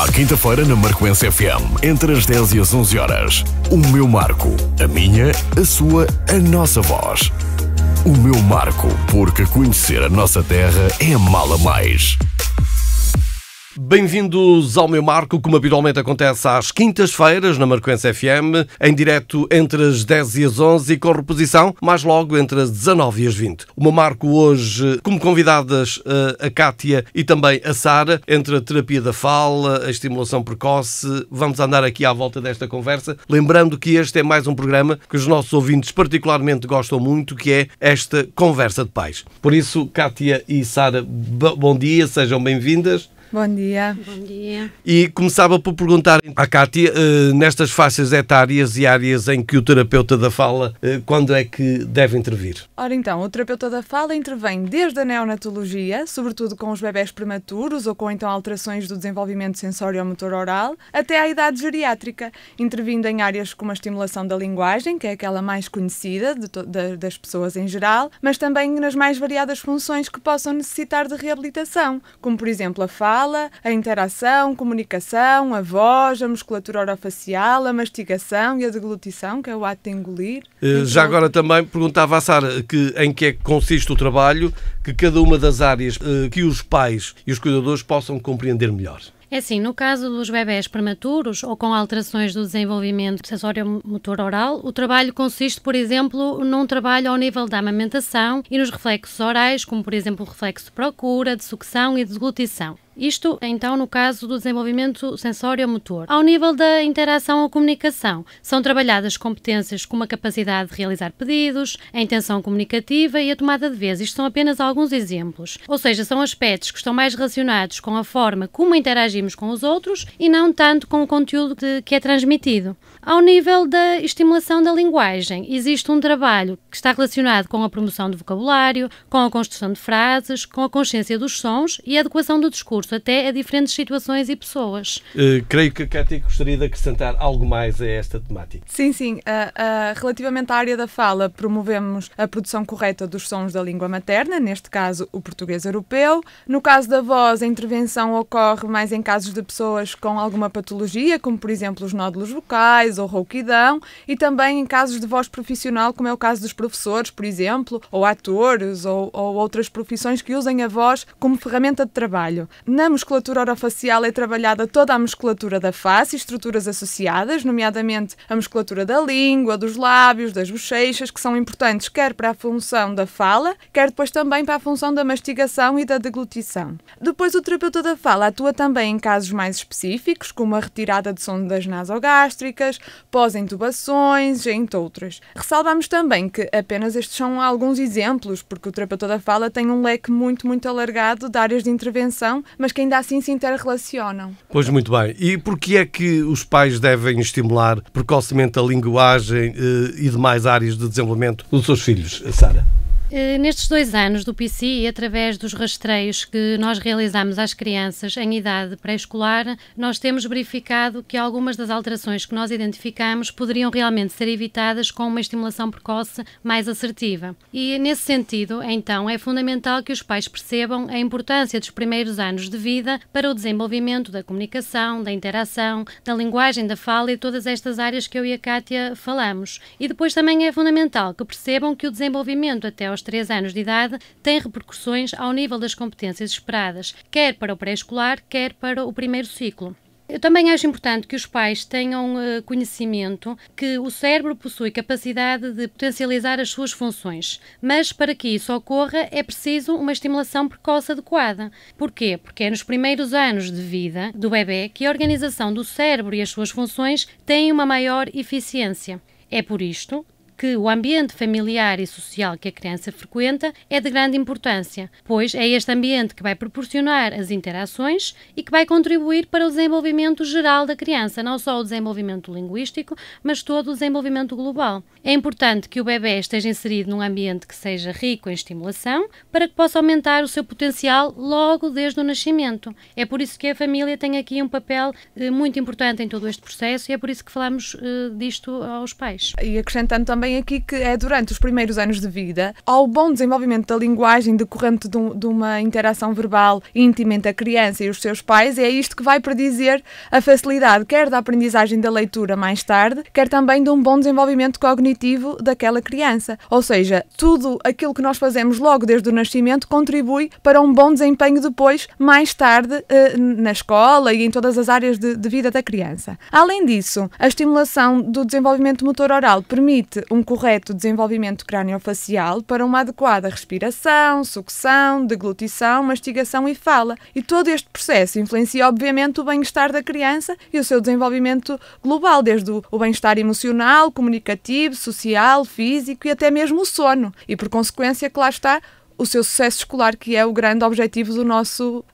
À quinta-feira na Marcoense FM, entre as 10 e as 11 horas. O meu Marco, a minha, a sua, a nossa voz. O meu Marco, porque conhecer a nossa terra é mala mais. Bem-vindos ao meu Marco, como habitualmente acontece às quintas-feiras na Marcoense FM, em direto entre as 10 e as 11 e com reposição mais logo entre as 19 e as 20. O meu Marco hoje, como convidadas a Cátia e também a Sara, entre a terapia da fala, a estimulação precoce, vamos andar aqui à volta desta conversa, lembrando que este é mais um programa que os nossos ouvintes particularmente gostam muito, que é esta Conversa de Pais. Por isso, Cátia e Sara, bom dia, sejam bem-vindas. Bom dia. Bom dia. E começava por perguntar à Cátia, nestas faixas etárias e áreas em que o terapeuta da fala, quando é que deve intervir? Ora então, o terapeuta da fala intervém desde a neonatologia, sobretudo com os bebés prematuros ou com então alterações do desenvolvimento sensório-motor oral, até à idade geriátrica, intervindo em áreas como a estimulação da linguagem, que é aquela mais conhecida das pessoas em geral, mas também nas mais variadas funções que possam necessitar de reabilitação, como por exemplo a fala, a interação, comunicação, a voz, a musculatura orofacial, a mastigação e a deglutição, que é o ato de engolir. Já agora também perguntava à Sara em que é que consiste o trabalho, que cada uma das áreas que os pais e os cuidadores possam compreender melhor. É assim, no caso dos bebés prematuros ou com alterações do desenvolvimento sensório-motor oral, o trabalho consiste, por exemplo, num trabalho ao nível da amamentação e nos reflexos orais, como por exemplo o reflexo de procura, de sucção e de deglutição. Isto, então, no caso do desenvolvimento sensório-motor. Ao nível da interação ou comunicação, são trabalhadas competências como a capacidade de realizar pedidos, a intenção comunicativa e a tomada de vez. Isto são apenas alguns exemplos. Ou seja, são aspectos que estão mais relacionados com a forma como interagimos com os outros e não tanto com o conteúdo que é transmitido. Ao nível da estimulação da linguagem, existe um trabalho que está relacionado com a promoção do vocabulário, com a construção de frases, com a consciência dos sons e a adequação do discurso até a diferentes situações e pessoas. Creio que a Cátia gostaria de acrescentar algo mais a esta temática. Sim. Relativamente à área da fala, promovemos a produção correta dos sons da língua materna, neste caso o português europeu. No caso da voz, a intervenção ocorre mais em casos de pessoas com alguma patologia, como por exemplo os nódulos vocais ou rouquidão, e também em casos de voz profissional, como é o caso dos professores, por exemplo, ou atores ou outras profissões que usem a voz como ferramenta de trabalho. Na musculatura orofacial é trabalhada toda a musculatura da face e estruturas associadas, nomeadamente a musculatura da língua, dos lábios, das bochechas, que são importantes quer para a função da fala, quer depois também para a função da mastigação e da deglutição. Depois o terapeuta da fala atua também em casos mais específicos, como a retirada de sondas nasogástricas, pós-intubações, entre outras. Ressalvamos também que apenas estes são alguns exemplos, porque o terapeuta da fala tem um leque muito alargado de áreas de intervenção, mas que ainda assim se interrelacionam. Pois muito bem. E porquê é que os pais devem estimular precocemente a linguagem e demais áreas de desenvolvimento dos seus filhos, Sara? Nestes 2 anos do PCI, através dos rastreios que nós realizamos às crianças em idade pré-escolar, nós temos verificado que algumas das alterações que nós identificamos poderiam realmente ser evitadas com uma estimulação precoce mais assertiva. E, nesse sentido, então, é fundamental que os pais percebam a importância dos primeiros anos de vida para o desenvolvimento da comunicação, da interação, da linguagem, da fala e todas estas áreas que eu e a Cátia falamos. E depois também é fundamental que percebam que o desenvolvimento até aos 3 anos de idade tem repercussões ao nível das competências esperadas, quer para o pré-escolar, quer para o primeiro ciclo. Eu também acho importante que os pais tenham conhecimento que o cérebro possui capacidade de potencializar as suas funções, mas para que isso ocorra é preciso uma estimulação precoce adequada. Porquê? Porque é nos primeiros anos de vida do bebê que a organização do cérebro e as suas funções têm uma maior eficiência. É por isto que o ambiente familiar e social que a criança frequenta é de grande importância, pois é este ambiente que vai proporcionar as interações e que vai contribuir para o desenvolvimento geral da criança, não só o desenvolvimento linguístico, mas todo o desenvolvimento global. É importante que o bebê esteja inserido num ambiente que seja rico em estimulação para que possa aumentar o seu potencial logo desde o nascimento. É por isso que a família tem aqui um papel muito importante em todo este processo e é por isso que falamos disto aos pais. E acrescentando também também aqui que é durante os primeiros anos de vida, ao bom desenvolvimento da linguagem decorrente de uma interação verbal íntima entre a criança e os seus pais, é isto que vai predizer a facilidade quer da aprendizagem da leitura mais tarde, quer também de um bom desenvolvimento cognitivo daquela criança. Ou seja, tudo aquilo que nós fazemos logo desde o nascimento contribui para um bom desempenho depois, mais tarde, na escola e em todas as áreas de vida da criança. Além disso, a estimulação do desenvolvimento motor oral permite um correto desenvolvimento craniofacial para uma adequada respiração, sucção, deglutição, mastigação e fala. E todo este processo influencia, obviamente, o bem-estar da criança e o seu desenvolvimento global, desde o bem-estar emocional, comunicativo, social, físico e até mesmo o sono. E, por consequência, que lá está o seu sucesso escolar, que é o grande objetivo do nosso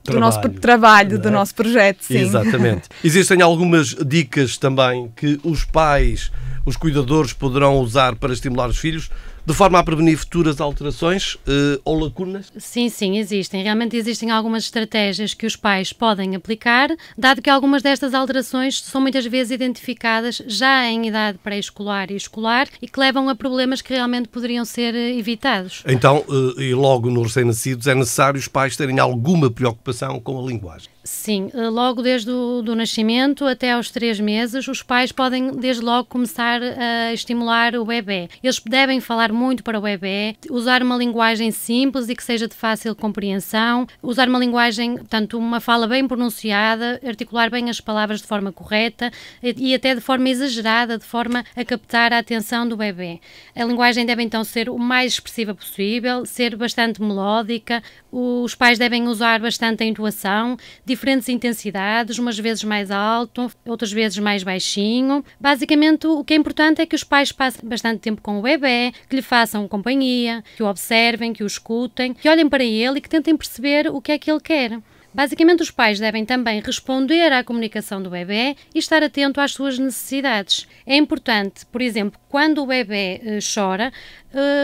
trabalho, do nosso projeto. Sim. Exatamente. Existem algumas dicas também que os pais, os cuidadores poderão usar para estimular os filhos, de forma a prevenir futuras alterações ou lacunas? Sim, existem. Realmente existem algumas estratégias que os pais podem aplicar, dado que algumas destas alterações são muitas vezes identificadas já em idade pré-escolar e escolar e que levam a problemas que realmente poderiam ser evitados. Então, e logo nos recém-nascidos, é necessário os pais terem alguma preocupação com a linguagem? Sim, logo desde o nascimento até aos 3 meses, os pais podem desde logo começar a estimular o bebê. Eles devem falar muito para o bebê, usar uma linguagem simples e que seja de fácil compreensão, usar uma linguagem, portanto, uma fala bem pronunciada, articular bem as palavras de forma correta e até de forma exagerada, de forma a captar a atenção do bebê. A linguagem deve então ser o mais expressiva possível, ser bastante melódica, os pais devem usar bastante a entoação, diferentes intensidades, umas vezes mais alto, outras vezes mais baixinho. Basicamente, o que é importante é que os pais passem bastante tempo com o bebê, que lhe façam companhia, que o observem, que o escutem, que olhem para ele e que tentem perceber o que é que ele quer. Basicamente, os pais devem também responder à comunicação do bebê e estar atento às suas necessidades. É importante, por exemplo, quando o bebê chora,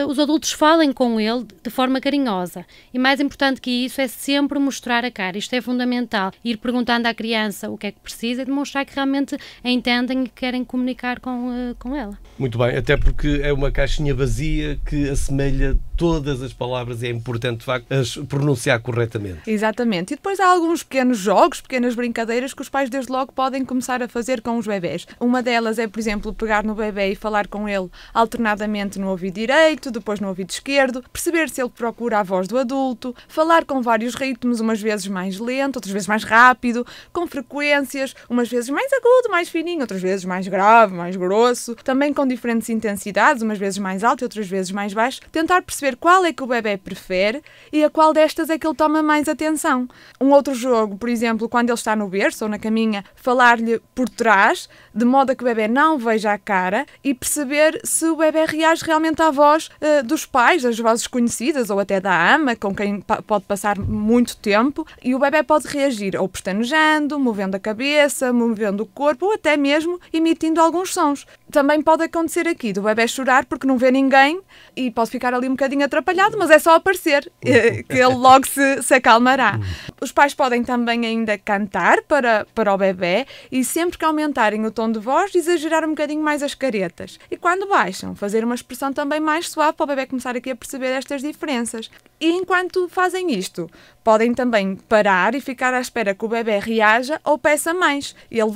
os adultos falem com ele de forma carinhosa. E mais importante que isso é sempre mostrar a cara. Isto é fundamental. Ir perguntando à criança o que é que precisa e demonstrar que realmente a entendem e querem comunicar com ela. Muito bem, até porque é uma caixinha vazia que assemelha todas as palavras e é importante, de facto, as pronunciar corretamente. Exatamente. E depois há alguns pequenos jogos, pequenas brincadeiras que os pais desde logo podem começar a fazer com os bebés. Uma delas é, por exemplo, pegar no bebê e falar com ele alternadamente no ouvido direito, depois no ouvido esquerdo, perceber se ele procura a voz do adulto, falar com vários ritmos, umas vezes mais lento, outras vezes mais rápido, com frequências, umas vezes mais agudo, mais fininho, outras vezes mais grave, mais grosso, também com diferentes intensidades, umas vezes mais alto e outras vezes mais baixo, tentar perceber qual é que o bebê prefere e a qual destas é que ele toma mais atenção. Um outro jogo, por exemplo, quando ele está no berço ou na caminha, falar-lhe por trás, de modo a que o bebê não veja a cara e perceber se o bebê reage realmente à voz dos pais, as vozes conhecidas ou até da ama, com quem pode passar muito tempo, e o bebê pode reagir ou pestanejando, movendo a cabeça, movendo o corpo ou até mesmo emitindo alguns sons. Também pode acontecer aqui do bebê chorar porque não vê ninguém e pode ficar ali um bocadinho atrapalhado, mas é só aparecer que ele logo se acalmará. Os pais podem também ainda cantar para o bebê e sempre que aumentarem o tom de voz, exagerar um bocadinho mais as caretas. E quando baixam, fazer uma expressão também mais suave para o bebê começar aqui a perceber estas diferenças. E enquanto fazem isto, podem também parar e ficar à espera que o bebê reaja ou peça mais. Ele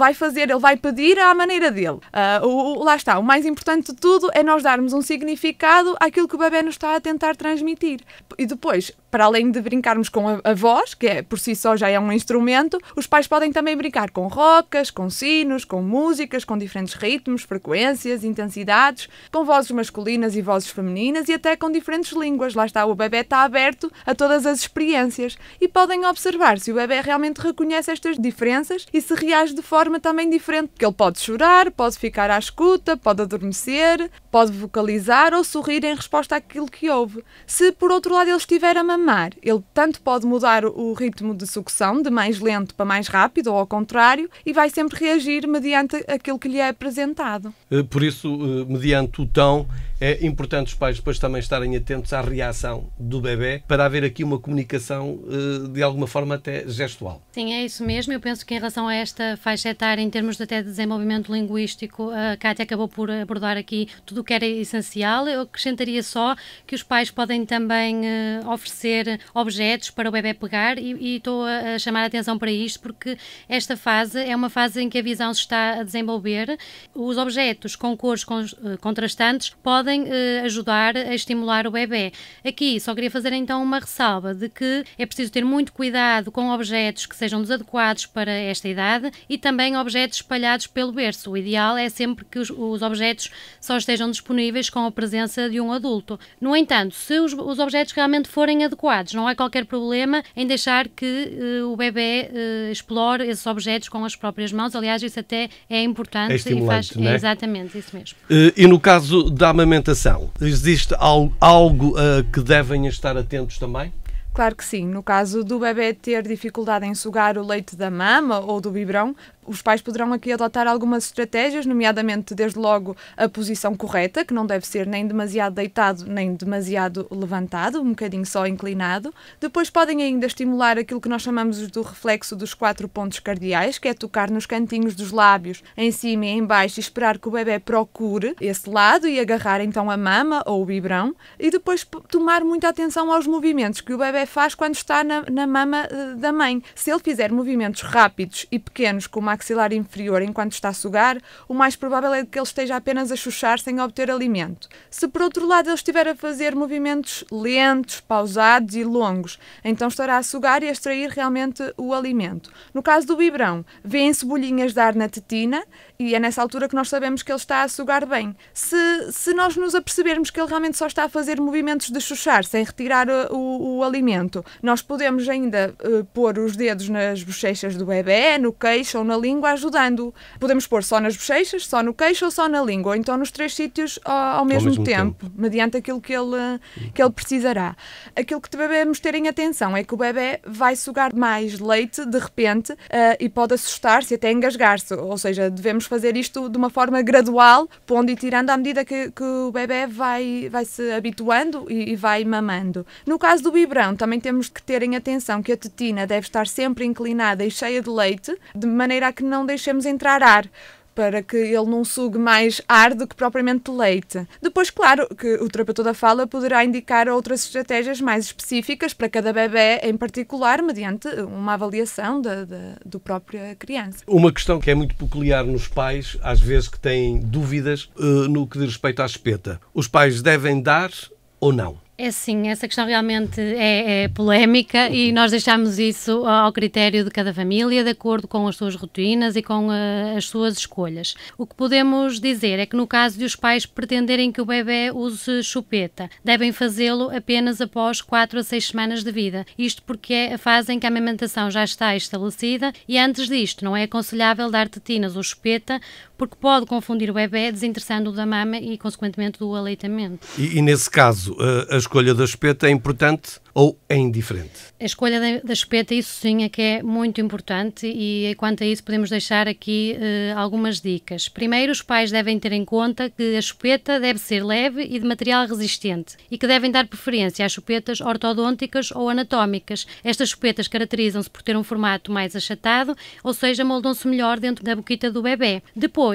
vai pedir à maneira dele. Lá está, o mais importante de tudo é nós darmos um significado àquilo que o bebê nos está a tentar transmitir. E depois, para além de brincarmos com a voz, que por si só já é um instrumento, os pais podem também brincar com rocas, com sinos, com músicas, com diferentes ritmos, frequências, intensidades, com vozes masculinas e vozes femininas e até com diferentes línguas. Lá está, o bebê está aberto a todas as experiências e podem observar se o bebê realmente reconhece estas diferenças e se reage de forma também diferente, porque ele pode chorar, pode ficar à escuta, pode adormecer, pode vocalizar ou sorrir em resposta àquilo que ouve. Se por outro lado ele estiver a mamar, mamar, ele tanto pode mudar o ritmo de sucção, de mais lento para mais rápido, ou ao contrário, e vai sempre reagir mediante aquilo que lhe é apresentado. Por isso, mediante o tom, é importante os pais depois também estarem atentos à reação do bebê para haver aqui uma comunicação de alguma forma até gestual. Sim, é isso mesmo. Eu penso que em relação a esta faixa etária, em termos até de desenvolvimento linguístico, a Cátia acabou por abordar aqui tudo o que era essencial. Eu acrescentaria só que os pais podem também oferecer objetos para o bebê pegar e estou a chamar a atenção para isto porque esta fase é uma fase em que a visão se está a desenvolver. Os objetos com cores contrastantes podem ajudar a estimular o bebê. Aqui só queria fazer então uma ressalva de que é preciso ter muito cuidado com objetos que sejam desadequados para esta idade e também objetos espalhados pelo berço. O ideal é sempre que os objetos só estejam disponíveis com a presença de um adulto. No entanto, se os objetos realmente forem adequados, não há qualquer problema em deixar que o bebê explore esses objetos com as próprias mãos. Aliás, isso até é importante. É estimulante, não é? É exatamente isso mesmo. E no caso da amamentação, existe algo a que devem estar atentos também? Claro que sim. No caso do bebê ter dificuldade em sugar o leite da mama ou do biberão, os pais poderão aqui adotar algumas estratégias, nomeadamente, desde logo, a posição correta, que não deve ser nem demasiado deitado, nem demasiado levantado, um bocadinho só inclinado. Depois podem ainda estimular aquilo que nós chamamos do reflexo dos 4 pontos cardeais, que é tocar nos cantinhos dos lábios, em cima e em baixo, e esperar que o bebê procure esse lado e agarrar então a mama ou o biberão. E depois tomar muita atenção aos movimentos que o bebê faz quando está na mama da mãe. Se ele fizer movimentos rápidos e pequenos, como maxilar inferior enquanto está a sugar, o mais provável é que ele esteja apenas a chuchar sem obter alimento. Se por outro lado ele estiver a fazer movimentos lentos, pausados e longos, então estará a sugar e a extrair realmente o alimento. No caso do biberão, vêem-se bolhinhas de ar na tetina e é nessa altura que nós sabemos que ele está a sugar bem. Se nós nos apercebermos que ele realmente só está a fazer movimentos de chuchar sem retirar o alimento, nós podemos ainda pôr os dedos nas bochechas do bebê, no queixo ou na língua, ajudando. Podemos pôr só nas bochechas, só no queixo ou só na língua, ou então nos 3 sítios ao mesmo tempo, mediante aquilo que ele precisará. Aquilo que devemos ter em atenção é que o bebê vai sugar mais leite de repente e pode assustar-se e até engasgar-se, ou seja, devemos fazer isto de uma forma gradual, pondo e tirando à medida que o bebê vai se habituando e vai mamando. No caso do biberão, também temos que ter em atenção que a tetina deve estar sempre inclinada e cheia de leite, de maneira a que não deixemos entrar ar, para que ele não sugue mais ar do que propriamente leite. Depois, claro, que o terapeuta da fala poderá indicar outras estratégias mais específicas para cada bebê em particular, mediante uma avaliação da própria criança. Uma questão que é muito peculiar nos pais, às vezes que têm dúvidas no que diz respeito à chupeta. Os pais devem dar ou não? É sim, essa questão realmente é polémica e nós deixamos isso ao critério de cada família, de acordo com as suas rotinas e com as suas escolhas. O que podemos dizer é que no caso de os pais pretenderem que o bebê use chupeta, devem fazê-lo apenas após 4 a 6 semanas de vida. Isto porque é a fase em que a amamentação já está estabelecida e antes disto não é aconselhável dar tetinas ou chupeta, porque pode confundir o bebê, desinteressando-o da mama e, consequentemente, do aleitamento. E nesse caso, a escolha da chupeta é importante ou é indiferente? A escolha da chupeta, isso sim, é que é muito importante e quanto a isso podemos deixar aqui algumas dicas. Primeiro, os pais devem ter em conta que a chupeta deve ser leve e de material resistente e que devem dar preferência às chupetas ortodônticas ou anatómicas. Estas chupetas caracterizam-se por ter um formato mais achatado, ou seja, moldam-se melhor dentro da boquita do bebê. Depois,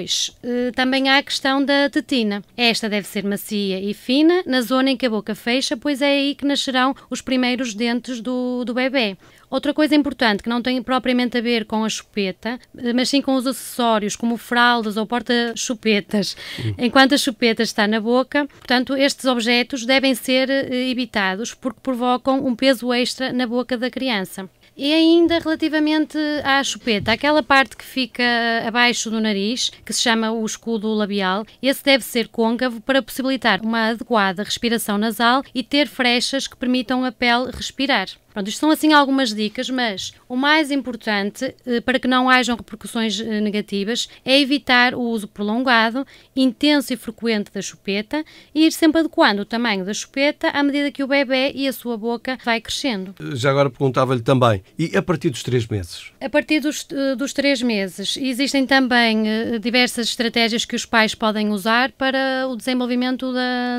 também há a questão da tetina. Esta deve ser macia e fina, na zona em que a boca fecha, pois é aí que nascerão os primeiros dentes do bebê. Outra coisa importante que não tem propriamente a ver com a chupeta, mas sim com os acessórios, como fraldas ou porta-chupetas. Enquanto a chupeta está na boca, portanto, estes objetos devem ser evitados porque provocam um peso extra na boca da criança. E ainda relativamente à chupeta, aquela parte que fica abaixo do nariz, que se chama o escudo labial, esse deve ser côncavo para possibilitar uma adequada respiração nasal e ter frechas que permitam a pele respirar. Pronto, isto são assim algumas dicas, mas o mais importante para que não hajam repercussões negativas é evitar o uso prolongado, intenso e frequente da chupeta e ir sempre adequando o tamanho da chupeta à medida que o bebê e a sua boca vai crescendo. Já agora perguntava-lhe também, e a partir dos 3 meses? A partir dos 3 meses, existem também diversas estratégias que os pais podem usar para o desenvolvimento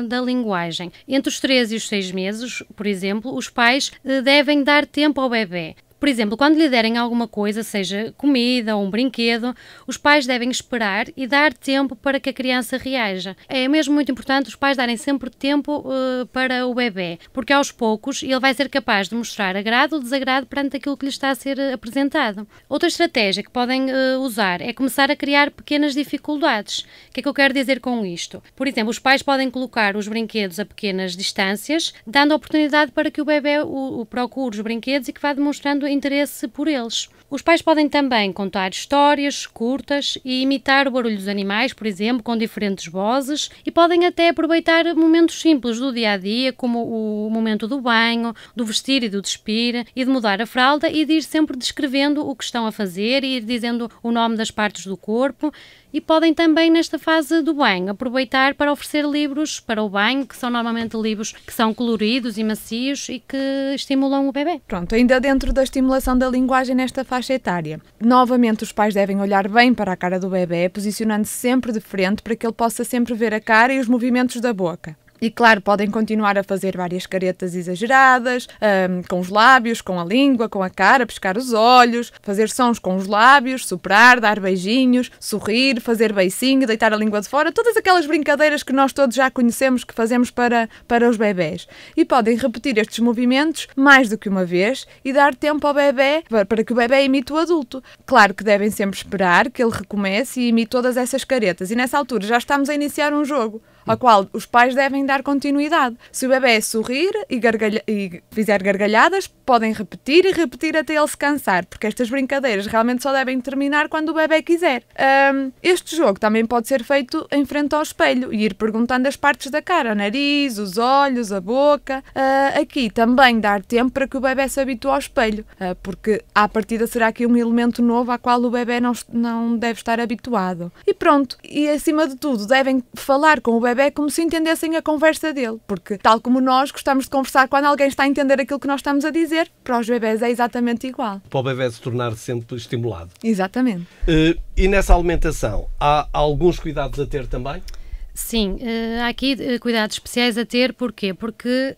da linguagem. Entre os 3 e os 6 meses, por exemplo, os pais devem dar tempo ao bebê. Por exemplo, quando lhe derem alguma coisa, seja comida ou um brinquedo, os pais devem esperar e dar tempo para que a criança reaja. É mesmo muito importante os pais darem sempre tempo para o bebê, porque aos poucos ele vai ser capaz de mostrar agrado ou desagrado perante aquilo que lhe está a ser apresentado. Outra estratégia que podem usar é começar a criar pequenas dificuldades. O que é que eu quero dizer com isto? Por exemplo, os pais podem colocar os brinquedos a pequenas distâncias, dando a oportunidade para que o bebê procure os brinquedos e que vá demonstrando interesse por eles. Os pais podem também contar histórias curtas e imitar o barulho dos animais, por exemplo, com diferentes vozes, e podem até aproveitar momentos simples do dia-a-dia, como o momento do banho, do vestir e do despir, e de mudar a fralda e de ir sempre descrevendo o que estão a fazer e ir dizendo o nome das partes do corpo. E podem também, nesta fase do banho, aproveitar para oferecer livros para o banho, que são normalmente livros que são coloridos e macios e que estimulam o bebê. Pronto, ainda dentro da estimulação da linguagem nesta faixa etária. Novamente, os pais devem olhar bem para a cara do bebê, posicionando-se sempre de frente para que ele possa sempre ver a cara e os movimentos da boca. E claro, podem continuar a fazer várias caretas exageradas, com os lábios, com a língua, com a cara, pescar os olhos, fazer sons com os lábios, soprar, dar beijinhos, sorrir, fazer beicinho, deitar a língua de fora, todas aquelas brincadeiras que nós todos já conhecemos que fazemos para os bebés. E podem repetir estes movimentos mais do que uma vez e dar tempo ao bebé para que o bebé imite o adulto. Claro que devem sempre esperar que ele recomece e imite todas essas caretas. E nessa altura já estamos a iniciar um jogo ao qual os pais devem dar continuidade. Se o bebê sorrir e fizer gargalhadas, podem repetir e repetir até ele se cansar, porque estas brincadeiras realmente só devem terminar quando o bebê quiser. Este jogo também pode ser feito em frente ao espelho e ir perguntando as partes da cara, o nariz, os olhos, a boca. Aqui também dar tempo para que o bebê se habitue ao espelho, porque à partida será aqui um elemento novo ao qual o bebê não deve estar habituado. E pronto, e acima de tudo devem falar com o bebé como se entendessem a conversa dele, porque tal como nós gostamos de conversar quando alguém está a entender aquilo que nós estamos a dizer, para os bebés é exatamente igual. Para o bebé se tornar sempre estimulado. Exatamente. E nessa alimentação, há alguns cuidados a ter também? Sim, há aqui cuidados especiais a ter, porquê? Porque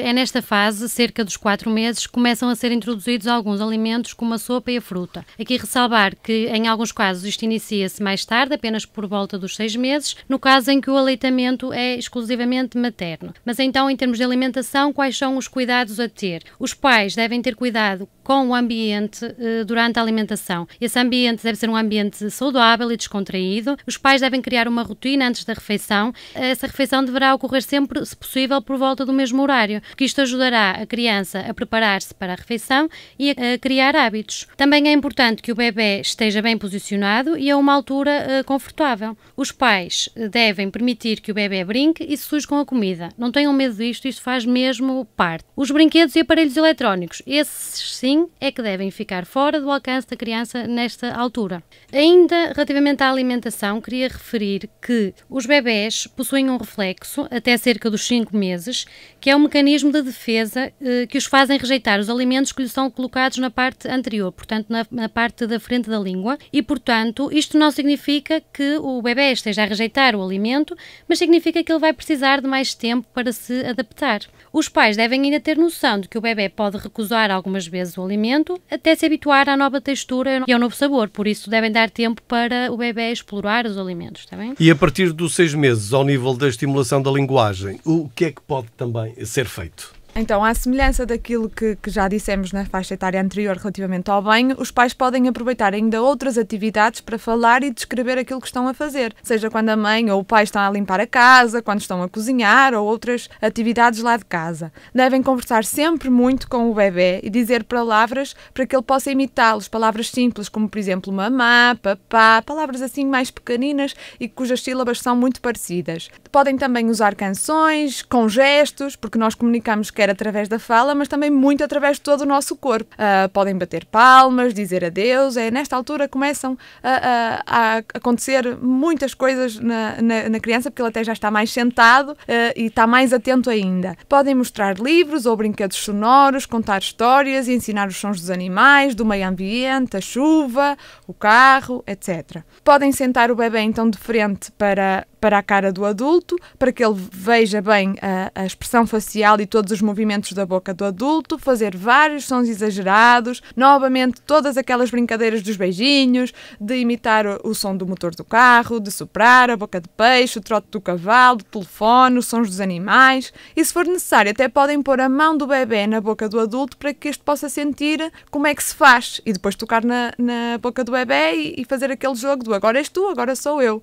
é nesta fase, cerca dos 4 meses, começam a ser introduzidos alguns alimentos como a sopa e a fruta. Aqui ressalvar que em alguns casos isto inicia-se mais tarde, apenas por volta dos 6 meses, no caso em que o aleitamento é exclusivamente materno. Mas então, em termos de alimentação, quais são os cuidados a ter? Os pais devem ter cuidado com o ambiente durante a alimentação. Esse ambiente deve ser um ambiente saudável e descontraído. Os pais devem criar uma rotina antes da refeição. Essa refeição deverá ocorrer sempre, se possível, por volta do mesmo horário, porque isto ajudará a criança a preparar-se para a refeição e a criar hábitos. Também é importante que o bebê esteja bem posicionado e a uma altura confortável. Os pais devem permitir que o bebê brinque e se suje com a comida. Não tenham medo disto, isto faz mesmo parte. Os brinquedos e aparelhos eletrónicos, esses sim é que devem ficar fora do alcance da criança nesta altura. Ainda relativamente à alimentação, queria referir que os bebés possuem um reflexo até cerca dos 5 meses, que é um mecanismo de defesa que os fazem rejeitar os alimentos que lhes são colocados na parte anterior, portanto na parte da frente da língua, e portanto isto não significa que o bebé esteja a rejeitar o alimento, mas significa que ele vai precisar de mais tempo para se adaptar. Os pais devem ainda ter noção de que o bebé pode recusar algumas vezes o alimento até se habituar à nova textura e ao novo sabor, por isso devem dar tempo para o bebé explorar os alimentos, está bem? E a partir dos 6 meses, ao nível da estimulação da linguagem, o que é que pode também ser feito? Então, à semelhança daquilo que já dissemos na faixa etária anterior relativamente ao banho, os pais podem aproveitar ainda outras atividades para falar e descrever aquilo que estão a fazer, seja quando a mãe ou o pai estão a limpar a casa, quando estão a cozinhar ou outras atividades lá de casa. Devem conversar sempre muito com o bebê e dizer palavras para que ele possa imitá-los, palavras simples como, por exemplo, mamá, papá, palavras assim mais pequeninas e cujas sílabas são muito parecidas. Podem também usar canções, com gestos, porque nós comunicamos quer quer através da fala, mas também muito através de todo o nosso corpo. Podem bater palmas, dizer adeus, nesta altura começam a acontecer muitas coisas na criança, porque ele até já está mais sentado e está mais atento ainda. Podem mostrar livros ou brinquedos sonoros, contar histórias e ensinar os sons dos animais, do meio ambiente, a chuva, o carro, etc. Podem sentar o bebê então de frente para a cara do adulto, para que ele veja bem a expressão facial e todos os movimentos da boca do adulto, fazer vários sons exagerados, novamente todas aquelas brincadeiras dos beijinhos, de imitar o som do motor do carro, de soprar, a boca de peixe, o trote do cavalo, do telefone, os sons dos animais, e se for necessário até podem pôr a mão do bebê na boca do adulto para que este possa sentir como é que se faz, e depois tocar na boca do bebê e fazer aquele jogo do agora és tu, agora sou eu.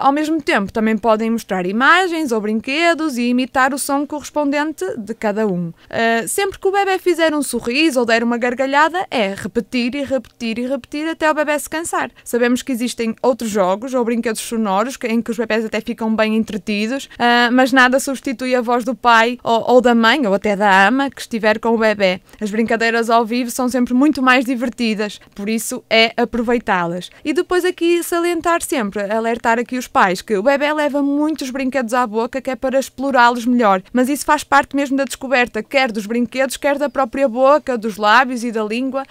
Ao mesmo tempo, também podem mostrar imagens ou brinquedos e imitar o som correspondente de cada um. Sempre que o bebê fizer um sorriso ou der uma gargalhada, é repetir e repetir e repetir até o bebê se cansar. Sabemos que existem outros jogos ou brinquedos sonoros em que os bebés até ficam bem entretidos, mas nada substitui a voz do pai ou da mãe ou até da ama que estiver com o bebê. As brincadeiras ao vivo são sempre muito mais divertidas, por isso é aproveitá-las. E depois aqui salientar sempre, alertar aqui os pais que o bebê leva muitos brinquedos à boca que é para explorá-los melhor, mas isso faz parte mesmo da descoberta, quer dos brinquedos, quer da própria boca, dos lábios e da língua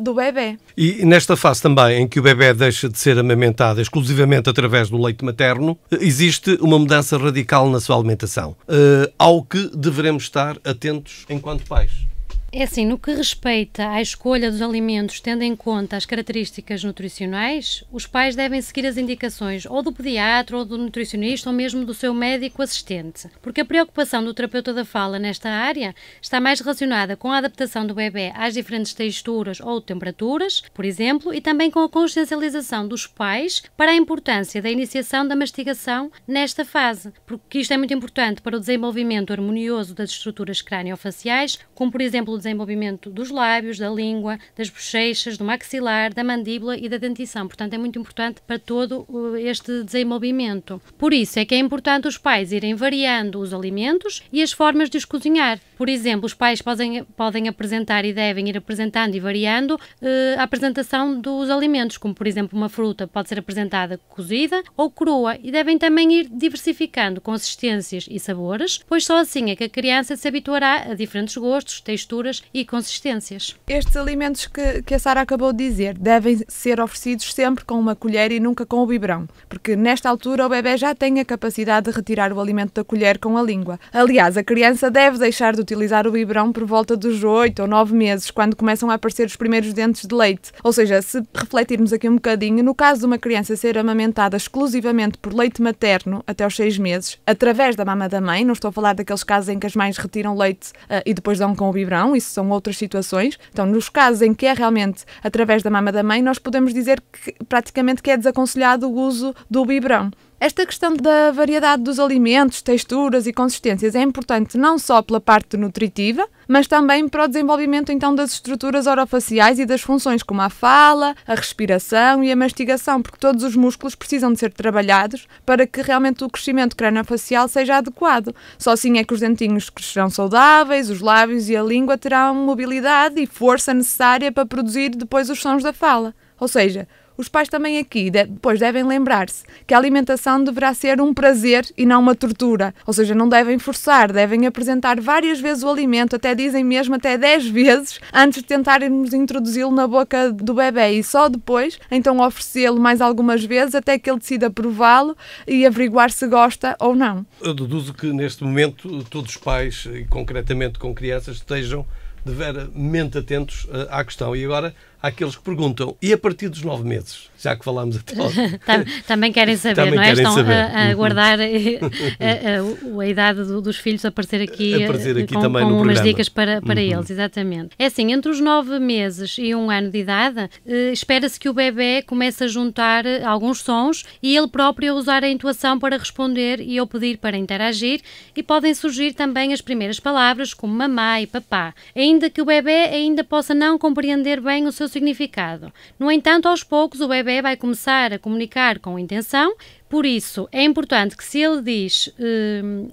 do bebê. E nesta fase também em que o bebê deixa de ser amamentado exclusivamente através do leite materno, existe uma mudança radical na sua alimentação, ao que devemos estar atentos enquanto pais. É assim, no que respeita à escolha dos alimentos, tendo em conta as características nutricionais, os pais devem seguir as indicações ou do pediatra, ou do nutricionista, ou mesmo do seu médico assistente, porque a preocupação do terapeuta da fala nesta área está mais relacionada com a adaptação do bebê às diferentes texturas ou temperaturas, por exemplo, e também com a consciencialização dos pais para a importância da iniciação da mastigação nesta fase, porque isto é muito importante para o desenvolvimento harmonioso das estruturas crânio-faciais, como por exemplo o desenvolvimento dos lábios, da língua, das bochechas, do maxilar, da mandíbula e da dentição. Portanto, é muito importante para todo este desenvolvimento. Por isso é que é importante os pais irem variando os alimentos e as formas de os cozinhar. Por exemplo, os pais podem apresentar e devem ir apresentando e variando a apresentação dos alimentos, como por exemplo uma fruta pode ser apresentada cozida ou crua, e devem também ir diversificando consistências e sabores, pois só assim é que a criança se habituará a diferentes gostos, texturas e consistências. Estes alimentos que a Sara acabou de dizer devem ser oferecidos sempre com uma colher e nunca com o biberão, porque nesta altura o bebê já tem a capacidade de retirar o alimento da colher com a língua. Aliás, a criança deve deixar de utilizar o biberão por volta dos 8 ou 9 meses, quando começam a aparecer os primeiros dentes de leite. Ou seja, se refletirmos aqui um bocadinho, no caso de uma criança ser amamentada exclusivamente por leite materno até aos 6 meses, através da mama da mãe, não estou a falar daqueles casos em que as mães retiram leite e depois dão com o biberão, isso são outras situações. Então, nos casos em que é realmente através da mama da mãe, nós podemos dizer que praticamente que é desaconselhado o uso do biberão. Esta questão da variedade dos alimentos, texturas e consistências é importante não só pela parte nutritiva, mas também para o desenvolvimento então das estruturas orofaciais e das funções como a fala, a respiração e a mastigação, porque todos os músculos precisam de ser trabalhados para que realmente o crescimento craniofacial seja adequado. Só assim é que os dentinhos crescerão saudáveis, os lábios e a língua terão mobilidade e força necessária para produzir depois os sons da fala. Ou seja, os pais também aqui depois devem lembrar-se que a alimentação deverá ser um prazer e não uma tortura. Ou seja, não devem forçar, devem apresentar várias vezes o alimento, até dizem mesmo até 10 vezes, antes de tentarmos introduzi-lo na boca do bebê e só depois, então oferecê-lo mais algumas vezes até que ele decida prová-lo e averiguar se gosta ou não. Eu deduzo que neste momento todos os pais, e concretamente com crianças, estejam deveramente atentos à questão. E agora há aqueles que perguntam, e a partir dos 9 meses? Já que falámos até lá. Também querem saber, também não é? Estão a aguardar a idade dos filhos aparecer aqui com umas dicas para eles, exatamente. É assim, entre os 9 meses e 1 ano de idade, espera-se que o bebê comece a juntar alguns sons e ele próprio a usar a intuação para responder e ou pedir para interagir, e podem surgir também as primeiras palavras como mamá e papá, ainda que o bebê ainda possa não compreender bem o seu significado. No entanto, aos poucos o bebê vai começar a comunicar com intenção. Por isso, é importante que se ele diz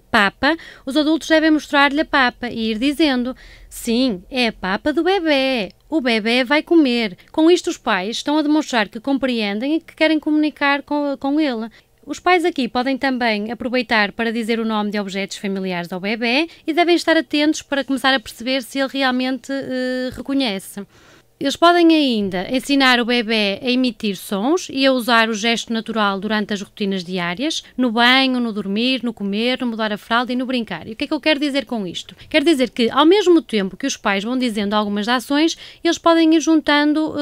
papa, os adultos devem mostrar-lhe a papa e ir dizendo: sim, é a papa do bebê, o bebê vai comer. Com isto os pais estão a demonstrar que compreendem e que querem comunicar com ele. Os pais aqui podem também aproveitar para dizer o nome de objetos familiares ao bebê e devem estar atentos para começar a perceber se ele realmente reconhece. Eles podem ainda ensinar o bebê a emitir sons e a usar o gesto natural durante as rotinas diárias, no banho, no dormir, no comer, no mudar a fralda e no brincar. E o que é que eu quero dizer com isto? Quero dizer que, ao mesmo tempo que os pais vão dizendo algumas ações, eles podem ir juntando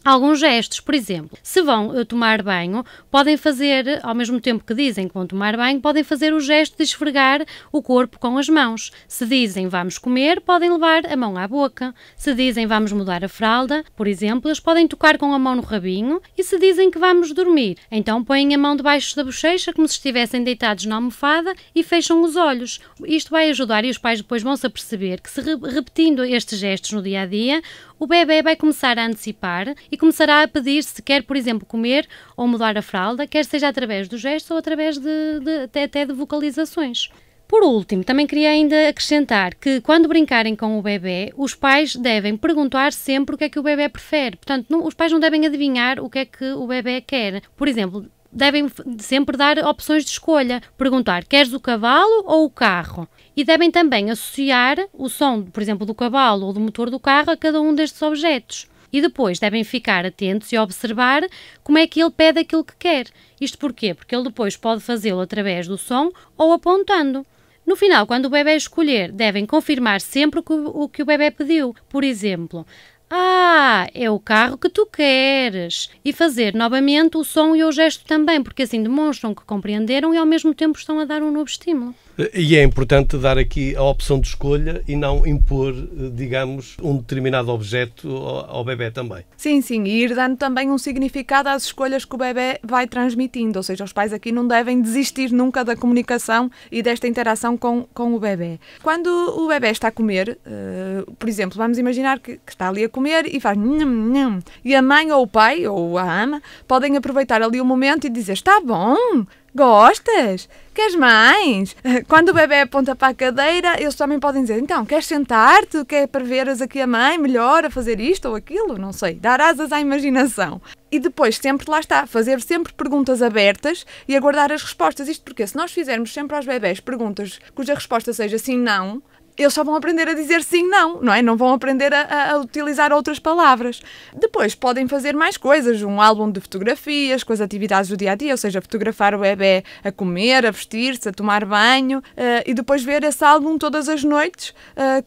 alguns gestos. Por exemplo, se vão tomar banho, podem fazer, ao mesmo tempo que dizem que vão tomar banho, podem fazer o gesto de esfregar o corpo com as mãos. Se dizem vamos comer, podem levar a mão à boca. Se dizem vamos mudar a fralda, por exemplo, eles podem tocar com a mão no rabinho. E se dizem que vamos dormir, então põem a mão debaixo da bochecha como se estivessem deitados na almofada e fecham os olhos. Isto vai ajudar e os pais depois vão-se aperceber que, se repetindo estes gestos no dia-a-dia, o bebê vai começar a antecipar e começará a pedir se quer, por exemplo, comer ou mudar a fralda, quer seja através do gesto ou através até de vocalizações. Por último, também queria ainda acrescentar que, quando brincarem com o bebê, os pais devem perguntar sempre o que é que o bebê prefere. Portanto, os pais não devem adivinhar o que é que o bebê quer. Por exemplo, devem sempre dar opções de escolha. Perguntar, queres o cavalo ou o carro? E devem também associar o som, por exemplo, do cavalo ou do motor do carro a cada um destes objetos. E depois devem ficar atentos e observar como é que ele pede aquilo que quer. Isto porquê? Porque ele depois pode fazê-lo através do som ou apontando. No final, quando o bebê escolher, devem confirmar sempre o que o bebê pediu. Por exemplo, é o carro que tu queres. E fazer novamente o som e o gesto também, porque assim demonstram que compreenderam e ao mesmo tempo estão a dar um novo estímulo. E é importante dar aqui a opção de escolha e não impor, digamos, um determinado objeto ao bebê também. Sim, e ir dando também um significado às escolhas que o bebê vai transmitindo, ou seja, os pais aqui não devem desistir nunca da comunicação e desta interação com o bebê. Quando o bebê está a comer, por exemplo, vamos imaginar que está ali a comer e faz nham, nham, e a mãe ou o pai ou a ama podem aproveitar ali o momento e dizer: está bom? Gostas? Queres mais? Quando o bebê aponta para a cadeira, eles também podem dizer: então, queres sentar-te? Quer para veres aqui a mãe melhor a fazer isto ou aquilo? Não sei, dar asas à imaginação. E depois sempre, lá está, fazer sempre perguntas abertas e aguardar as respostas. Isto porque se nós fizermos sempre aos bebés perguntas cuja resposta seja sim, não, eles só vão aprender a dizer sim, não é? Não vão aprender a utilizar outras palavras. Depois podem fazer mais coisas, um álbum de fotografias com as atividades do dia-a-dia, ou seja, fotografar o bebê a comer, a vestir-se, a tomar banho, e depois ver esse álbum todas as noites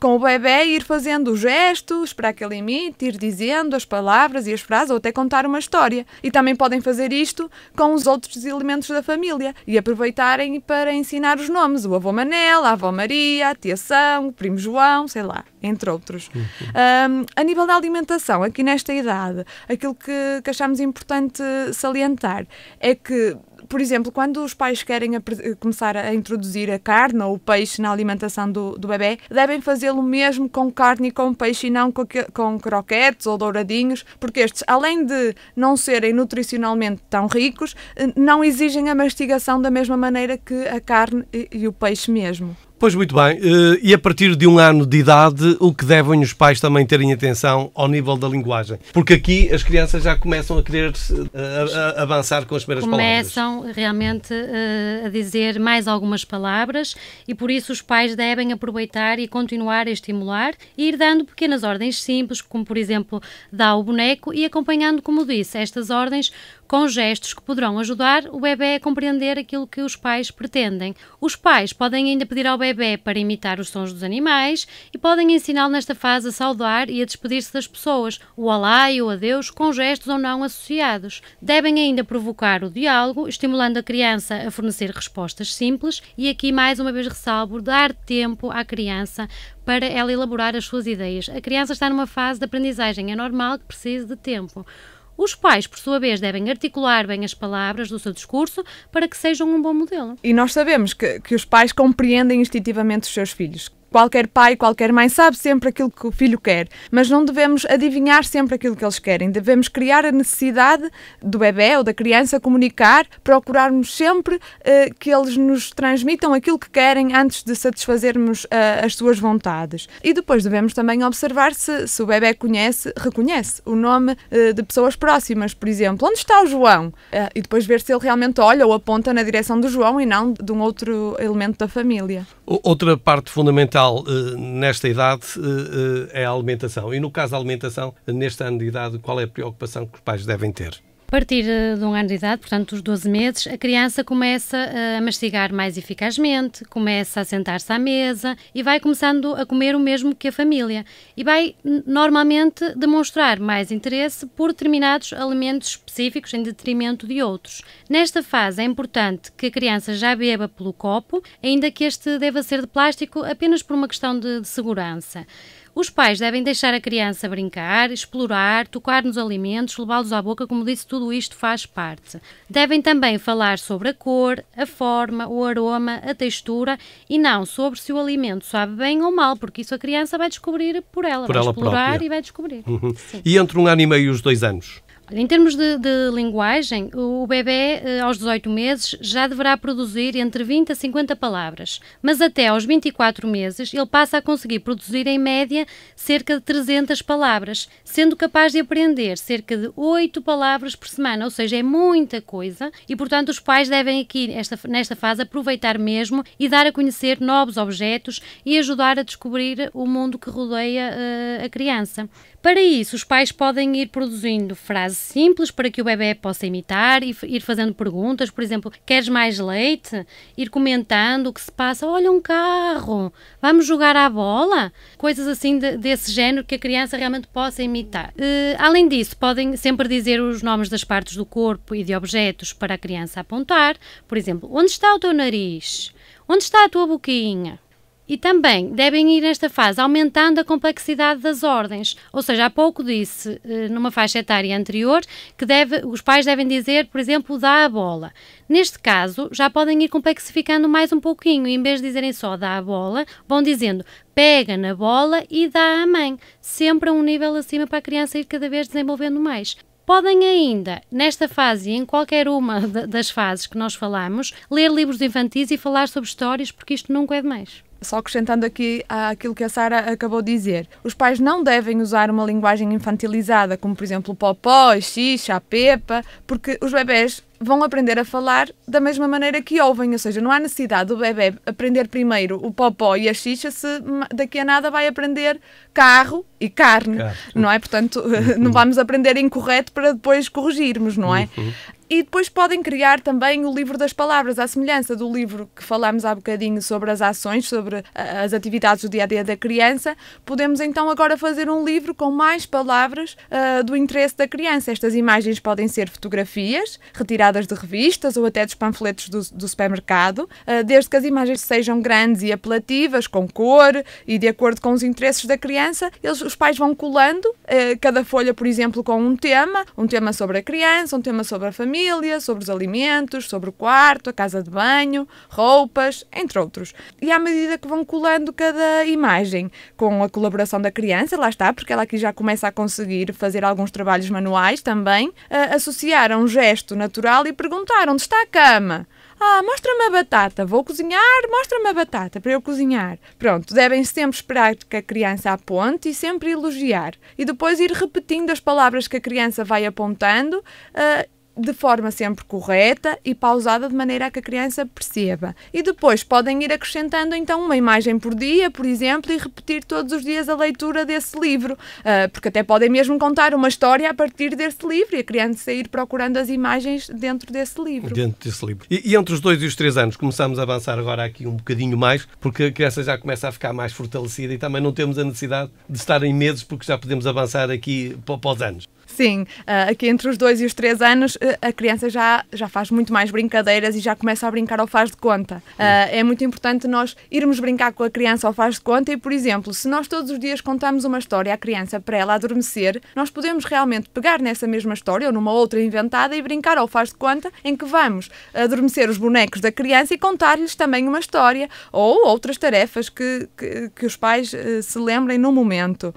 com o bebê e ir fazendo o gesto, esperar que ele imite, ir dizendo as palavras e as frases, ou até contar uma história. E também podem fazer isto com os outros elementos da família e aproveitarem para ensinar os nomes, o avô Manel, a avó Maria, a tia São, o primo João, sei lá, entre outros. A nível da alimentação, aqui nesta idade, aquilo que achamos importante salientar é que, por exemplo, quando os pais querem começar a introduzir a carne ou o peixe na alimentação do bebê, devem fazê-lo mesmo com carne e com peixe e não com croquetes ou douradinhos, porque estes, além de não serem nutricionalmente tão ricos, não exigem a mastigação da mesma maneira que a carne e o peixe mesmo. Pois, muito bem. E a partir de 1 ano de idade, o que devem os pais também terem atenção ao nível da linguagem? Porque aqui as crianças já começam a querer avançar com as primeiras palavras. Começam realmente a dizer mais algumas palavras e por isso os pais devem aproveitar e continuar a estimular e ir dando pequenas ordens simples, como por exemplo, dá o boneco e acompanhando, como disse, estas ordens com gestos que poderão ajudar o bebê a compreender aquilo que os pais pretendem. Os pais podem ainda pedir ao bebê para imitar os sons dos animais e podem ensiná-lo nesta fase a saudar e a despedir-se das pessoas, o olá e o adeus, com gestos ou não associados. Devem ainda provocar o diálogo, estimulando a criança a fornecer respostas simples e aqui mais uma vez ressalvo, dar tempo à criança para ela elaborar as suas ideias. A criança está numa fase de aprendizagem, é normal que precise de tempo. Os pais, por sua vez, devem articular bem as palavras do seu discurso para que sejam um bom modelo. E nós sabemos que os pais compreendem instintivamente os seus filhos. qualquer pai, qualquer mãe sabe sempre aquilo que o filho quer, mas não devemos adivinhar sempre aquilo que eles querem. Devemos criar a necessidade do bebé ou da criança comunicar, procurarmos sempre que eles nos transmitam aquilo que querem antes de satisfazermos as suas vontades. E depois devemos também observar se o bebé reconhece o nome de pessoas próximas, por exemplo, onde está o João? E depois ver se ele realmente olha ou aponta na direção do João e não de um outro elemento da família. Outra parte fundamental nesta idade é a alimentação. E no caso da alimentação, neste ano de idade, qual é a preocupação que os pais devem ter? A partir de um ano de idade, portanto dos 12 meses, a criança começa a mastigar mais eficazmente, começa a sentar-se à mesa e vai começando a comer o mesmo que a família. E vai normalmente demonstrar mais interesse por determinados alimentos específicos em detrimento de outros. Nesta fase é importante que a criança já beba pelo copo, ainda que este deva ser de plástico apenas por uma questão de segurança. Os pais devem deixar a criança brincar, explorar, tocar nos alimentos, levá-los à boca, como disse, tudo isto faz parte. Devem também falar sobre a cor, a forma, o aroma, a textura e não sobre se o alimento sabe bem ou mal, porque isso a criança vai descobrir por ela explorar própria. E vai descobrir. E entre 1 ano e meio e os 2 anos? Em termos de linguagem, o bebé aos 18 meses já deverá produzir entre 20 a 50 palavras, mas até aos 24 meses ele passa a conseguir produzir em média cerca de 300 palavras, sendo capaz de aprender cerca de 8 palavras por semana, ou seja, é muita coisa e, portanto, os pais devem aqui, nesta fase, aproveitar mesmo e dar a conhecer novos objetos e ajudar a descobrir o mundo que rodeia a criança. Para isso, os pais podem ir produzindo frases simples para que o bebé possa imitar e ir fazendo perguntas, por exemplo, queres mais leite? Ir comentando o que se passa, olha um carro, vamos jogar à bola? Coisas assim desse género que a criança realmente possa imitar. Além disso, podem sempre dizer os nomes das partes do corpo e de objetos para a criança apontar, por exemplo, onde está o teu nariz? Onde está a tua boquinha? E também devem ir nesta fase aumentando a complexidade das ordens, ou seja, há pouco disse, numa faixa etária anterior, que os pais devem dizer, por exemplo, dá a bola. Neste caso, já podem ir complexificando mais um pouquinho, e em vez de dizerem só dá a bola, vão dizendo pega na bola e dá à mãe, sempre a um nível acima para a criança ir cada vez desenvolvendo mais. Podem ainda, nesta fase e em qualquer uma das fases que nós falamos, ler livros infantis e falar sobre histórias, porque isto nunca é demais. Só acrescentando aqui àquilo que a Sara acabou de dizer, os pais não devem usar uma linguagem infantilizada, como por exemplo o popó, a xixa, a pepa, porque os bebés vão aprender a falar da mesma maneira que ouvem, ou seja, não há necessidade do bebé aprender primeiro o popó e a xixa se daqui a nada vai aprender carro e carne, não é? Portanto, não vamos aprender incorreto para depois corrigirmos, não é? E depois podem criar também o livro das palavras, à semelhança do livro que falámos há bocadinho sobre as ações, sobre as atividades do dia-a-dia da criança. Podemos então agora fazer um livro com mais palavras do interesse da criança. Estas imagens podem ser fotografias retiradas de revistas ou até dos panfletos do supermercado, desde que as imagens sejam grandes e apelativas, com cor e de acordo com os interesses da criança. Os pais vão colando cada folha, por exemplo, com um tema sobre a criança, um tema sobre a família, sobre os alimentos, sobre o quarto, a casa de banho, roupas, entre outros. E à medida que vão colando cada imagem, com a colaboração da criança, lá está, porque ela aqui já começa a conseguir fazer alguns trabalhos manuais também, associar a um gesto natural e perguntar onde está a cama? Mostra-me a batata, vou cozinhar, mostra-me a batata para eu cozinhar. Pronto, devem sempre esperar que a criança aponte e sempre elogiar. E depois ir repetindo as palavras que a criança vai apontando, de forma sempre correta e pausada, de maneira a que a criança perceba. E depois podem ir acrescentando então uma imagem por dia, por exemplo, e repetir todos os dias a leitura desse livro, porque até podem mesmo contar uma história a partir desse livro e a criança ir procurando as imagens dentro desse livro. E entre os 2 e os 3 anos começamos a avançar agora aqui um bocadinho mais, porque a criança já começa a ficar mais fortalecida e também não temos a necessidade de estar em meses, porque já podemos avançar aqui para os anos. Sim, aqui entre os 2 e os 3 anos a criança já faz muito mais brincadeiras e já começa a brincar ao faz de conta. É muito importante nós irmos brincar com a criança ao faz de conta e, por exemplo, se nós todos os dias contamos uma história à criança para ela adormecer, nós podemos realmente pegar nessa mesma história ou numa outra inventada e brincar ao faz de conta em que vamos adormecer os bonecos da criança e contar-lhes também uma história ou outras tarefas que os pais se lembrem no momento.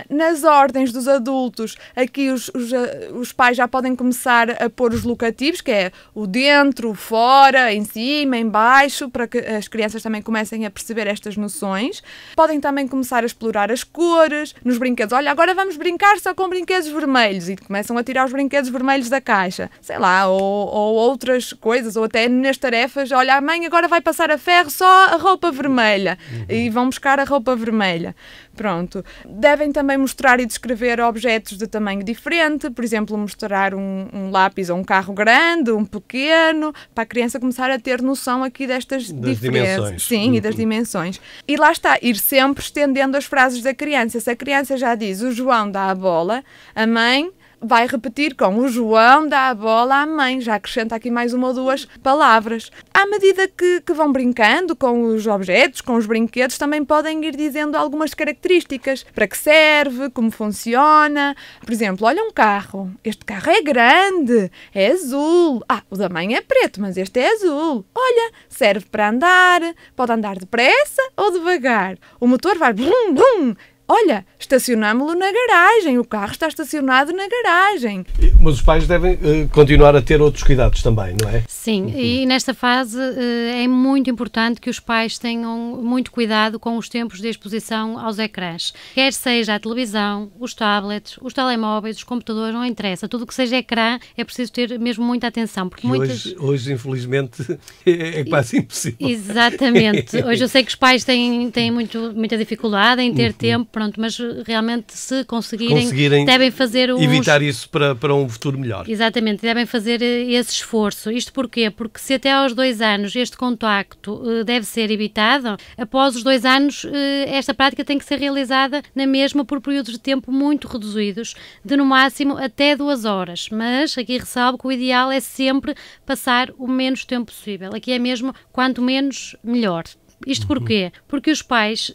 Nas ordens dos adultos, aqui os pais já podem começar a pôr os locativos, que é o dentro, o fora, em cima, em baixo, para que as crianças também comecem a perceber estas noções. Podem também começar a explorar as cores nos brinquedos. Olha, agora vamos brincar só com brinquedos vermelhos, e começam a tirar os brinquedos vermelhos da caixa. Sei lá, ou outras coisas, ou até nas tarefas, olha, a mãe agora vai passar a ferro só a roupa vermelha, e vão buscar a roupa vermelha. Pronto. Devem também mostrar e descrever objetos de tamanho diferente, por exemplo, mostrar um lápis ou um carro grande, um pequeno, para a criança começar a ter noção aqui destas diferenças. Sim, e das dimensões. E lá está, ir sempre estendendo as frases da criança. Se a criança já diz o João dá a bola, a mãe vai repetir com o João dá a bola à mãe, já acrescenta aqui mais uma ou duas palavras. À medida que vão brincando com os objetos, com os brinquedos, também podem ir dizendo algumas características. Para que serve, como funciona. Por exemplo, olha um carro. Este carro é grande, é azul. O da mãe é preto, mas este é azul. Olha, serve para andar, pode andar depressa ou devagar. O motor vai brum, brum. Olha, estacionámo-lo na garagem, o carro está estacionado na garagem. Mas os pais devem continuar a ter outros cuidados também, não é? Sim, e nesta fase é muito importante que os pais tenham muito cuidado com os tempos de exposição aos ecrãs. Quer seja a televisão, os tablets, os telemóveis, os computadores, não interessa. Tudo o que seja ecrã é preciso ter mesmo muita atenção. Porque hoje, infelizmente, é quase impossível. Exatamente. Hoje eu sei que os pais têm muita dificuldade em ter tempo, pronto, mas realmente se conseguirem devem fazer evitar isso para um futuro melhor. Exatamente, devem fazer esse esforço. Isto porquê? Porque se até aos 2 anos este contacto deve ser evitado, após os 2 anos esta prática tem que ser realizada na mesma por períodos de tempo muito reduzidos, de no máximo até 2 horas. Mas aqui ressalvo que o ideal é sempre passar o menos tempo possível. Aqui é mesmo quanto menos, melhor. Isto porquê? Porque os pais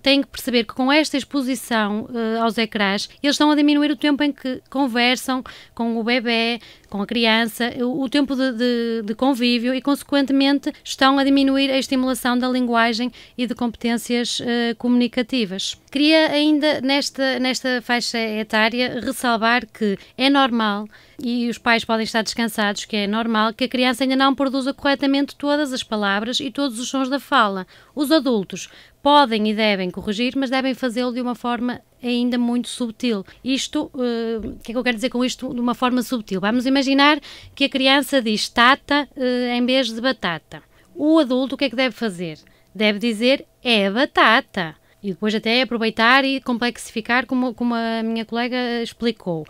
têm que perceber que com esta exposição aos ecrãs, eles estão a diminuir o tempo em que conversam com o bebé, com a criança, o tempo de convívio e, consequentemente, estão a diminuir a estimulação da linguagem e de competências comunicativas. Queria ainda, nesta faixa etária, ressalvar que é normal, e os pais podem estar descansados, que é normal que a criança ainda não produza corretamente todas as palavras e todos os sons da fala. Os adultos podem e devem corrigir, mas devem fazê-lo de uma forma ainda muito subtil. Isto, o que é que eu quero dizer com isto de uma forma subtil? Vamos imaginar que a criança diz tata em vez de batata. O adulto o que é que deve fazer? Deve dizer é batata. E depois até aproveitar e complexificar como a minha colega explicou.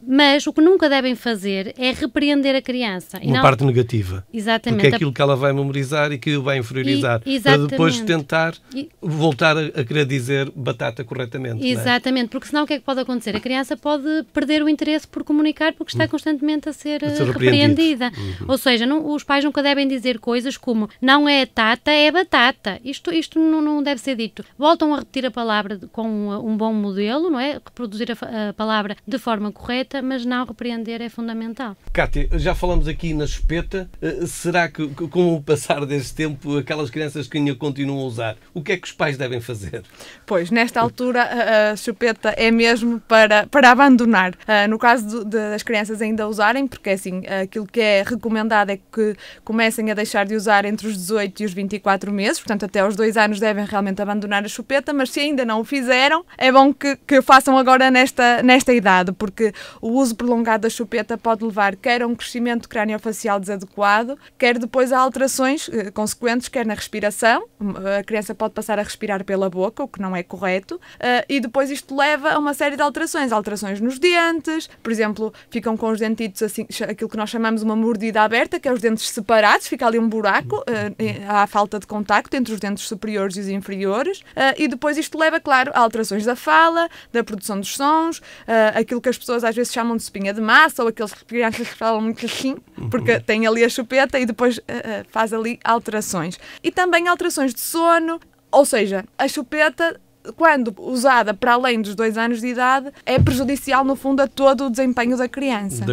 Mas o que nunca devem fazer é repreender a criança. Uma parte negativa. Exatamente. Porque é aquilo que ela vai memorizar e que vai inferiorizar. Para depois tentar voltar a querer dizer batata corretamente. Exatamente, porque senão o que é que pode acontecer? A criança pode perder o interesse por comunicar porque está constantemente a ser repreendida. Ou seja, os pais nunca devem dizer coisas como não é tata, é batata. Isto não deve ser dito. Voltam a repetir a palavra com um bom modelo, não é? Reproduzir a palavra de forma correta, mas não repreender é fundamental. Cátia, já falamos aqui na chupeta. Será que com o passar desse tempo aquelas crianças que ainda continuam a usar, o que é que os pais devem fazer? Pois, nesta altura a chupeta é mesmo para abandonar. No caso das crianças ainda usarem, porque assim, aquilo que é recomendado é que comecem a deixar de usar entre os 18 e os 24 meses, portanto até aos 2 anos devem realmente abandonar a chupeta, mas se ainda não o fizeram, é bom que o façam agora nesta idade, porque o uso prolongado da chupeta pode levar quer a um crescimento craniofacial desadequado, quer depois a alterações consequentes, quer na respiração. A criança pode passar a respirar pela boca, o que não é correto, e depois isto leva a uma série de alterações nos dentes, por exemplo, ficam com os dentitos assim, aquilo que nós chamamos uma mordida aberta, que é os dentes separados, fica ali um buraco, há falta de contacto entre os dentes superiores e os inferiores, e depois isto leva, claro, a alterações da fala, da produção dos sons, aquilo que as pessoas às vezes chamam de espinha de massa, ou aqueles crianças que falam muito assim, porque têm ali a chupeta e depois faz ali alterações. E também alterações de sono, ou seja, a chupeta, quando usada para além dos 2 anos de idade, é prejudicial, no fundo, a todo o desempenho da criança.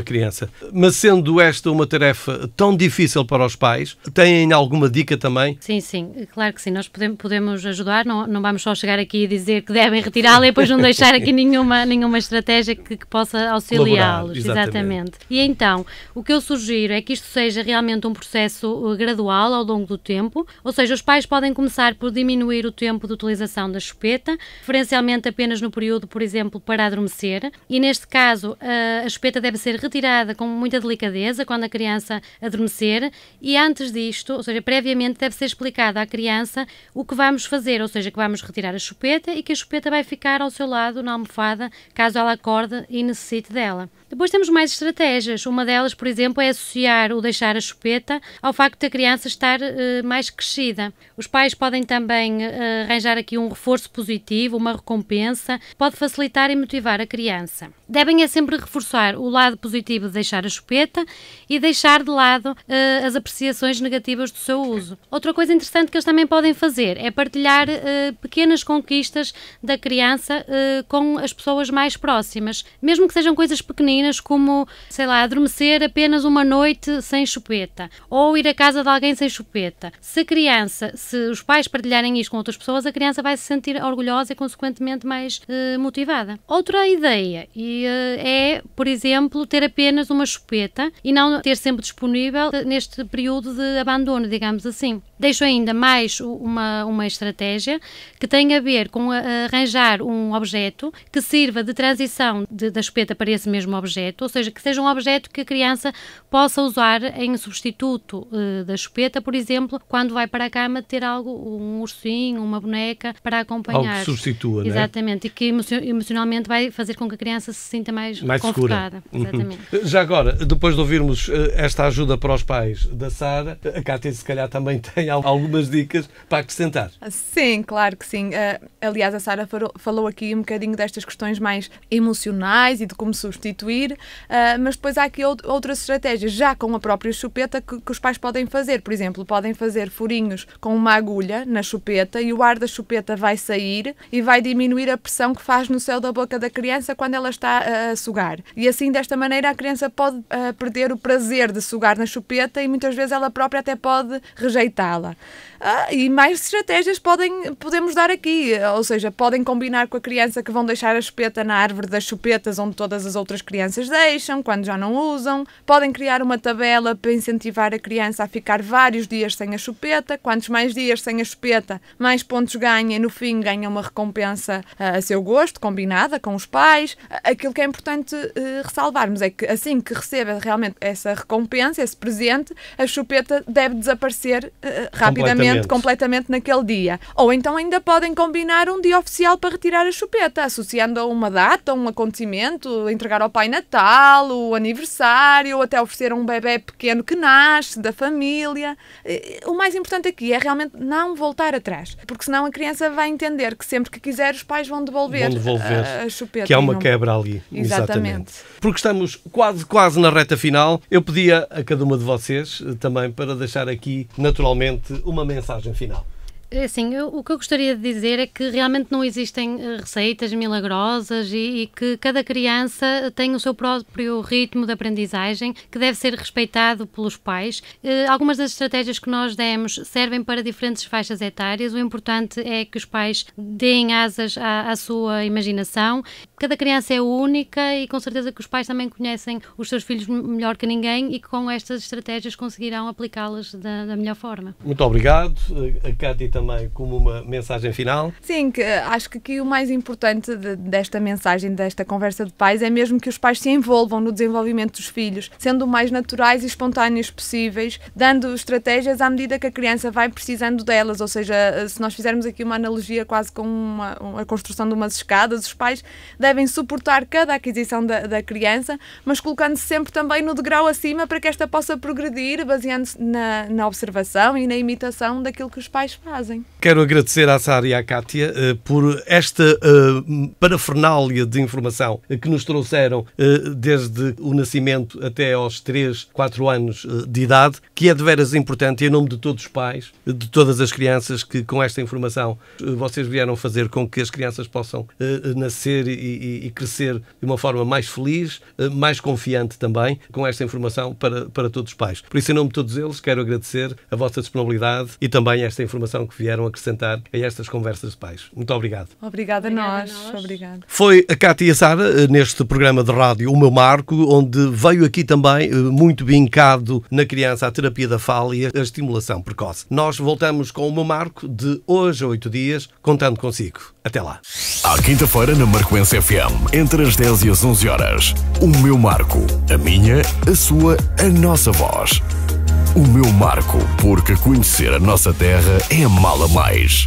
Mas sendo esta uma tarefa tão difícil para os pais, têm alguma dica também? Sim, claro que sim. Nós podemos ajudar, não vamos só chegar aqui e dizer que devem retirá-la e depois não deixar aqui nenhuma estratégia que possa auxiliá-los. Exatamente. E então, o que eu sugiro é que isto seja realmente um processo gradual ao longo do tempo, ou seja, os pais podem começar por diminuir o tempo de utilização da chupeta, preferencialmente apenas no período, por exemplo, para adormecer, e neste caso a chupeta deve ser retirada com muita delicadeza quando a criança adormecer, e antes disto, ou seja, previamente deve ser explicado à criança o que vamos fazer, ou seja, que vamos retirar a chupeta e que a chupeta vai ficar ao seu lado na almofada caso ela acorde e necessite dela. Depois temos mais estratégias. Uma delas, por exemplo, é associar o deixar a chupeta ao facto da criança estar mais crescida. Os pais podem também arranjar aqui um reforço positivo, uma recompensa, pode facilitar e motivar a criança. Devem sempre reforçar o lado positivo de deixar a chupeta e deixar de lado as apreciações negativas do seu uso. Outra coisa interessante que eles também podem fazer é partilhar pequenas conquistas da criança com as pessoas mais próximas, mesmo que sejam coisas pequeninas, como, sei lá, adormecer apenas uma noite sem chupeta, ou ir à casa de alguém sem chupeta. Se os pais partilharem isto com outras pessoas, a criança vai se sentir orgulhosa e, consequentemente, mais motivada. Outra ideia é, por exemplo, ter apenas uma chupeta e não ter sempre disponível neste período de abandono, digamos assim. Deixo ainda mais uma estratégia que tem a ver com arranjar um objeto que sirva de transição da chupeta para esse mesmo objeto, ou seja, que seja um objeto que a criança possa usar em substituto da chupeta, por exemplo, quando vai para a cama ter um ursinho, uma boneca para acompanhar. Algo que substitua, não é? Exatamente, e que emocionalmente vai fazer com que a criança se sinta mais confortada. Exatamente. Já agora, depois de ouvirmos esta ajuda para os pais da Sara, a Cátia se calhar também tem algumas dicas para acrescentar. Sim, claro que sim. Aliás, a Sara falou aqui um bocadinho destas questões mais emocionais e de como substituir, mas depois há aqui outras estratégias, já com a própria chupeta, que os pais podem fazer. Por exemplo, podem fazer furinhos com uma agulha na chupeta e o ar da chupeta vai sair e vai diminuir a pressão que faz no céu da boca da criança quando ela está a sugar. E assim, desta maneira, a criança pode perder o prazer de sugar na chupeta e muitas vezes ela própria até pode rejeitá-la. E mais estratégias podemos dar aqui, ou seja, podem combinar com a criança que vão deixar a chupeta na árvore das chupetas onde todas as outras crianças deixam, quando já não usam. Podem criar uma tabela para incentivar a criança a ficar vários dias sem a chupeta. Quantos mais dias sem a chupeta, mais pontos ganha e no fim ganha uma recompensa a seu gosto, combinada com os pais. Aquilo que é importante ressalvarmos é que assim que receba realmente essa recompensa, esse presente, a chupeta deve desaparecer rapidamente, completamente naquele dia. Ou então ainda podem combinar um dia oficial para retirar a chupeta, associando a uma data, um acontecimento, entregar ao Pai Natal, o aniversário, ou até oferecer a um bebé pequeno que nasce, da família. O mais importante aqui é realmente não voltar atrás, porque senão a criança vai entender que sempre que quiser os pais vão devolver a chupeta. Que há uma quebra ali. Exatamente. Porque estamos quase na reta final, eu pedia a cada uma de vocês também para deixar aqui, naturalmente, uma mensagem final. Assim, o que eu gostaria de dizer é que realmente não existem receitas milagrosas e que cada criança tem o seu próprio ritmo de aprendizagem que deve ser respeitado pelos pais. Algumas das estratégias que nós demos servem para diferentes faixas etárias. O importante é que os pais deem asas à sua imaginação. Cada criança é única e com certeza que os pais também conhecem os seus filhos melhor que ninguém e que com estas estratégias conseguirão aplicá-las da melhor forma. Muito obrigado. A Cátia também como uma mensagem final. Sim, que acho que aqui o mais importante desta mensagem, desta conversa de pais, é mesmo que os pais se envolvam no desenvolvimento dos filhos, sendo o mais naturais e espontâneos possíveis, dando estratégias à medida que a criança vai precisando delas, ou seja, se nós fizermos aqui uma analogia quase com a construção de umas escadas, os pais devem suportar cada aquisição da criança, mas colocando-se sempre também no degrau acima para que esta possa progredir, baseando-se na observação e na imitação daquilo que os pais fazem. Quero agradecer à Sara e à Cátia por esta parafernália de informação que nos trouxeram desde o nascimento até aos 3, 4 anos de idade, que é de veras importante, e em nome de todos os pais, de todas as crianças, que com esta informação vocês vieram fazer com que as crianças possam nascer e crescer de uma forma mais feliz, mais confiante também, com esta informação para todos os pais. Por isso, em nome de todos eles, quero agradecer a vossa disponibilidade e também esta informação que vieram acrescentar a estas conversas de pais. Muito obrigado. Obrigada a nós. Obrigada. Foi a Cátia e a Sara neste programa de rádio O Meu Marco, onde veio aqui também muito vincado na criança a terapia da fala e a estimulação precoce. Nós voltamos com o Meu Marco de hoje a 8 dias, contando consigo. Até lá. À quinta-feira na Marcoense FM, entre as 10 e as 11 horas. O Meu Marco. A minha, a sua, a nossa voz. O Meu Marco, porque conhecer a nossa terra é amá-la mais.